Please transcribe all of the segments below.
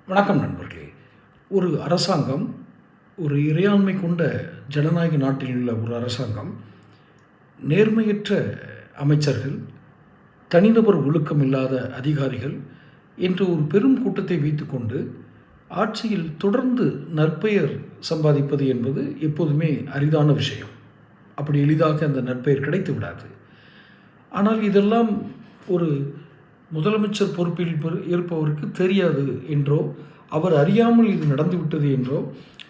வணக்கம் நண்பர்களே. ஒரு அரசாங்கம், ஒரு இறையாண்மை கொண்ட ஜனநாயக நாட்டில் உள்ள ஒரு அரசாங்கம், நேர்மையற்ற அமைச்சர்கள், தனிநபர் ஒழுக்கம் இல்லாத அதிகாரிகள் என்று ஒரு பெரும் கூட்டத்தை வைத்துக்கொண்டு ஆட்சியில் தொடர்ந்து நற்பெயர் சம்பாதிப்பது என்பது எப்போதுமே அரிதான விஷயம். அப்படி எளிதாக அந்த நற்பெயர் கிடைத்து விடாது. ஆனால் இதெல்லாம் ஒரு முதலமைச்சர் பொறுப்பில் இருப்பவருக்கு தெரியாது என்றோ, அவர் அறியாமல் இது நடந்துவிட்டது என்றோ,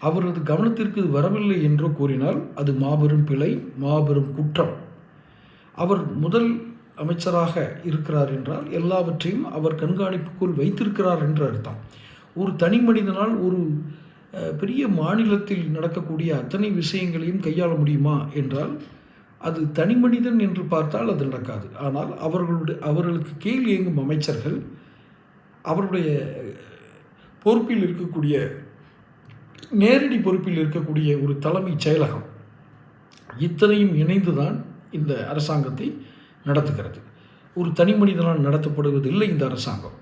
அவரது கவனத்திற்கு இது வரவில்லை என்றோ கூறினால் அது மாபெரும் பிழை, மாபெரும் குற்றம். அவர் முதல் அமைச்சராக இருக்கிறார் என்றால் எல்லாவற்றையும் அவர் கண்காணிப்புக்குள் வைத்திருக்கிறார் என்று அர்த்தம். ஒரு தனி மனிதனால் ஒரு பெரிய மாநிலத்தில் நடக்கக்கூடிய அத்தனை விஷயங்களையும் கையாள முடியுமா என்றால் அது தனி மனிதன் என்று பார்த்தால் அது நடக்காது. ஆனால் அவர்களுக்கு கீழ் இயங்கும் அமைச்சர்கள், அவருடைய பொறுப்பில் இருக்கக்கூடிய நேரடி பொறுப்பில் இருக்கக்கூடிய ஒரு தலைமைச் செயலகம், இத்தனையும் இணைந்துதான் இந்த அரசாங்கத்தை நடத்துகிறது. ஒரு தனி மனிதனால் நடத்தப்படுவதில்லை இந்த அரசாங்கம்.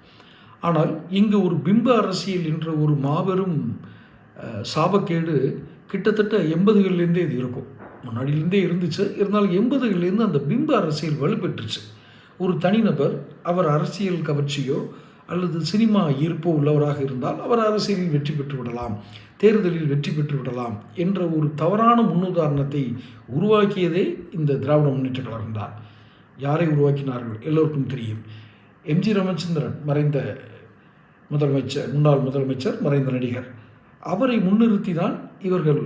ஆனால் இங்கு ஒரு பிம்ப அரசியல் என்ற ஒரு மாபெரும் சாபக்கேடு கிட்டத்தட்ட 80களிலேருந்தே இது இருக்கும். முன்னாடியிலேருந்தே இருந்துச்சு. இருந்தாலும் 80களிலேருந்து அந்த பிம்ப அரசியல் வலுப்பெற்றுச்சு. ஒரு தனிநபர் அவர் அரசியல் கவர்ச்சியோ அல்லது சினிமா ஈர்ப்போ உள்ளவராக இருந்தால் அவர் அரசியலில் வெற்றி பெற்று விடலாம், தேர்தலில் வெற்றி பெற்று விடலாம் என்ற ஒரு தவறான முன்னுதாரணத்தை உருவாக்கியதே இந்த திராவிட முன்னேற்ற கழகம் தான். யாரை உருவாக்கினார்கள் எல்லோருக்கும் தெரியும். எம்ஜி ராமச்சந்திரன், மறைந்த முதலமைச்சர், முன்னாள் முதலமைச்சர், மறைந்த நடிகர், அவரை முன்னிறுத்தி தான் இவர்கள்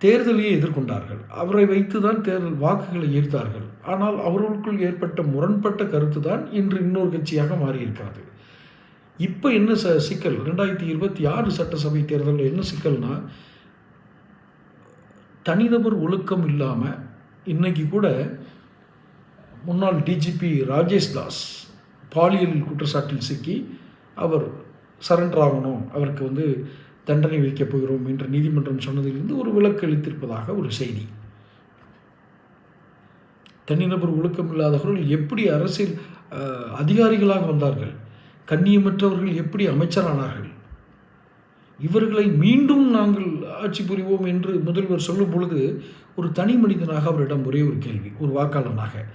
தேர்தலையே எதிர்கொண்டார்கள். அவரை வைத்து தான் தேர்தல் வாக்குகளை ஈர்த்தார்கள். ஆனால் அவர்களுக்குள் ஏற்பட்ட முரண்பட்ட கருத்து தான் இன்று இன்னொரு கட்சியாக மாறியிருக்கிறது. இப்போ என்ன சிக்கல், 2026 சட்டசபை தேர்தலில் என்ன சிக்கல்னா, தனிநபர் ஒழுக்கம் இல்லாமல் இன்னைக்கு கூட முன்னாள் டிஜிபி ராஜேஷ் தாஸ் பாலியல் குற்றச்சாட்டில் சிக்கி அவர் சரண்டர் ஆகணும், அவருக்கு தண்டனை வைக்கப் போகிறோம் என்று நீதிமன்றம் சொன்னதிலிருந்து ஒரு விலக்கு அளித்திருப்பதாக ஒரு செய்தி. தனிநபர் ஒழுக்கம் இல்லாதவர்கள் எப்படி அரசியல் அதிகாரிகளாக வந்தார்கள்? கண்ணியமற்றவர்கள் எப்படி அமைச்சரானார்கள்? இவர்களை மீண்டும் நாங்கள் ஆட்சி புரிவோம் என்று முதல்வர் சொல்லும் பொழுது ஒரு தனி மனிதனாக அவரிடம் ஒரே ஒரு கேள்வி, ஒரு வாக்காளனாக,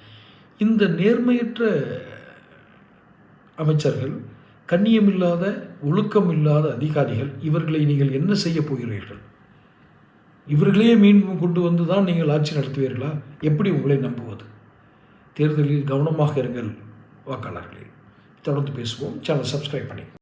இந்த நேர்மையற்ற அமைச்சர்கள், கண்ணியமில்லாத ஒழுக்கம் இல்லாத அதிகாரிகள், இவர்களை நீங்கள் என்ன செய்ய போகிறீர்கள்? இவர்களையே மீண்டும் கொண்டு வந்து தான் நீங்கள் ஆட்சி நடத்துவீர்களா? எப்படி உங்களை நம்புவது? தேர்தலில் கவனமாக இருங்கள் வாக்காளர்களே. தொடர்ந்து பேசுவோம். சேனல் சப்ஸ்கிரைப் பண்ணி